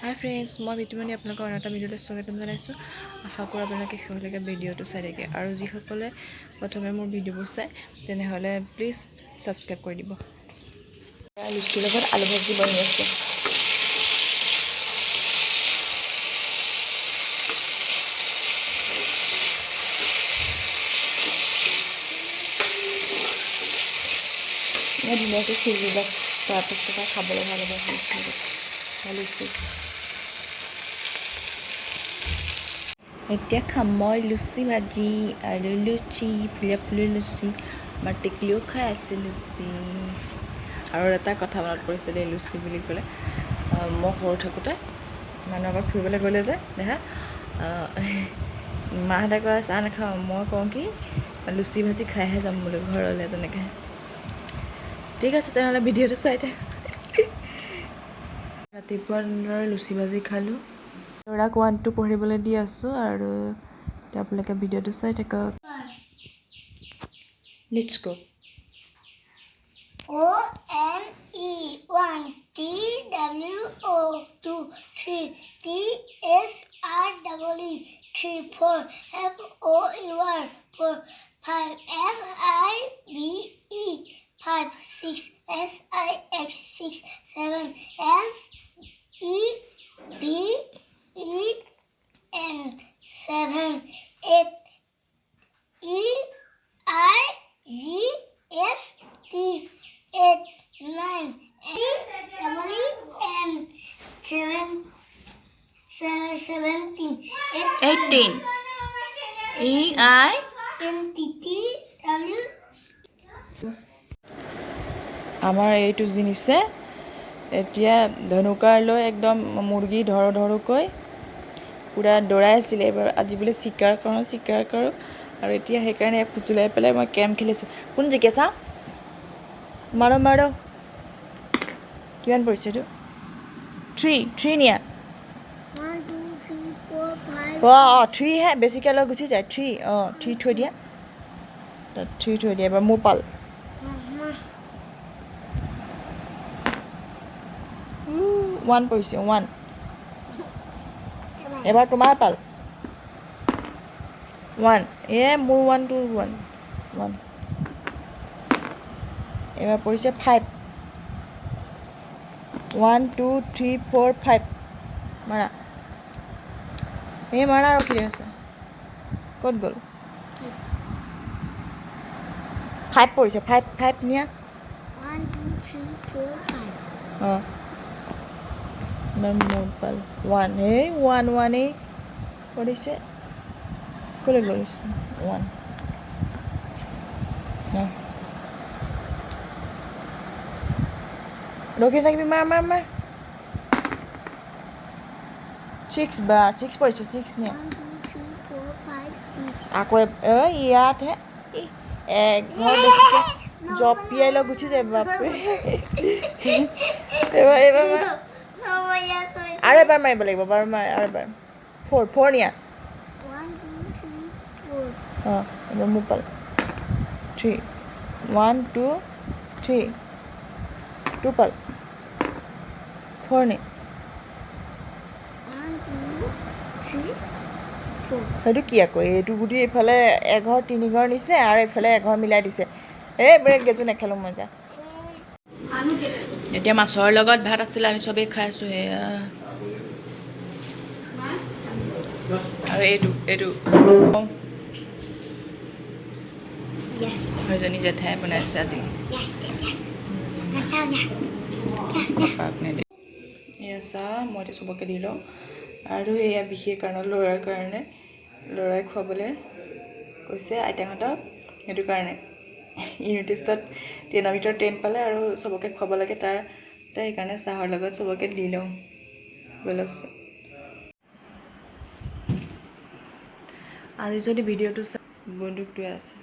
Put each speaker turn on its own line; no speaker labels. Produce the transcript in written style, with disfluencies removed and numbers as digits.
হাই friends, মই বিতুমণি আপোনালোকৰ অন্য এটা ভিডিঅ'লৈ স্বাগতম জনাইছোঁ। আশা কৰোঁ আপোনালোকে শেষলৈকে ভিডিঅ'টো চাই থাকে আৰু যিসকলে প্ৰথমে মোৰ ভিডিঅ'বোৰ চায় তেনেহ'লে প্লিজ ছাবস্ক্ৰাইব কৰি দিব। লুচিৰ লগত আলু ভাজি বনি আছে। ধুনীয়াকৈ সিজি যাওক, তাৰপিছত খাবলৈ ভাল হ'ব লুচি। এতিয়া খাম মই লুচি ভাজি আৰু লুচি, ফুলে লুচি। আমাৰ টেকলিও খাই আছে লুচি। আৰু এটা কথা মনত পৰিছে দেই, লুচি বুলি ক'লে মই সৰু থাকোঁতে মানুহৰ ঘৰত ফুৰিবলৈ গ'লে যে দেখা মাহঁতে কয় চাহ নাখাওঁ, মই কওঁ কি লুচি ভাজি খাইহে যাম বুলি ঘৰলৈ, তেনেকৈ। ঠিক আছে তেনেহ'লে ভিডিঅ'টো চাই দে। ৰাতিপুৱা লুচি ভাজি খালোঁ। ল'ৰাক 1, 2 পঢ়িবলৈ দি আছোঁ আৰু আপোনালোকে ভিডিঅ'টো চাই থাকক। Let's go.
ONE 1 TWO 2 3 TSREE 3 4 FOUR 4 5 FIVE 5 6 SIX 6 7 SEVEN 7 8 EIGST 8 9 EEN 17
18
EINTTW।
আমাৰ এইটো জিনিছে এতিয়া ধনুকাৰ লৈ একদম মুৰ্গী ধৰোকৈ পূৰা দৌৰাই আছিলে। এইবাৰ আজি বোলে চিকাৰ কৰোঁ আৰু এতিয়া সেইকাৰণে ফুচুলাই পেলাই মই কেৰম খেলিছোঁ। কোন জিকে চাওঁ, মাৰ কিমান পৰিছে এইটো? 3 নিয়া।
1 2 3 4 5
অঁ 3 হে, বেছিকৈ লৈ গুচি যায়। 3 3 থৈ দিয়া, 3 থৈ দিয়া। এবাৰ মোৰ পাল। 1 পৰিছে, 1। এবাৰ তোমাৰ পাল। 1 মোৰ 1 2 1 1। এবাৰ পৰিছে 5। 1 2 3 4 5। মাৰা মাৰা, ৰখি আছে। ক'ত গ'ল? 5 পৰিছে, 5 নিয়া।
1 2 3 4 5।
অঁ মোৰ পাল 1 1 পৰিছে। ক'লৈ গ'ল? 1 ৰখি থাকিবি, মাৰ 6 বা 6 পৰিছে, 6 নিয়া।
1 2 3 4 5 6।
আকৌ ইয়াতহে ঘৰ বেছিকৈ জঁপিয়াই লৈ গুচি যায়। বাপৰে, এইবাৰ আৰু এবাৰ মাৰিব লাগিব বাৰু। আৰু এবাৰ 4 নিয়া।
1 2 3 4।
অঁ এবাৰ মোৰ পাল 3 1 2 3 2 পাল 4 নি।
1 2 3 4।
সেইটো কি আকৌ? এইটো গুটি এইফালে এঘৰ 3 ঘৰ নিছে আৰু এইফালে এঘৰ মিলাই দিছে। ব্ৰেক গেজো নেখেলোঁ মই, যা। এতিয়া মাছৰ লগত ভাত আছিলে, আমি চবেই খাই আছোঁ। সেয়া আৰু এইটো সেইজনী জেঠাই বনাইছে আজি। এয়া চাহ মই এতিয়া চবকে দি লওঁ। আৰু এয়া বিশেষ কাৰণত ল'ৰাৰ কাৰণে, ল'ৰাই খুৱাবলৈ কৈছে আইতাহঁতক। সেইটো কাৰণে ইউনিট টেষ্টত 10ৰ ভিতৰত 10 পালে আৰু চবকে খুৱাব লাগে তাৰ সেইকাৰণে চাহৰ লগত চবকে দি লওঁ। বলকচোন আজি যদি ভিডিঅ'টো চাই বন্দুকটোৱে আছে।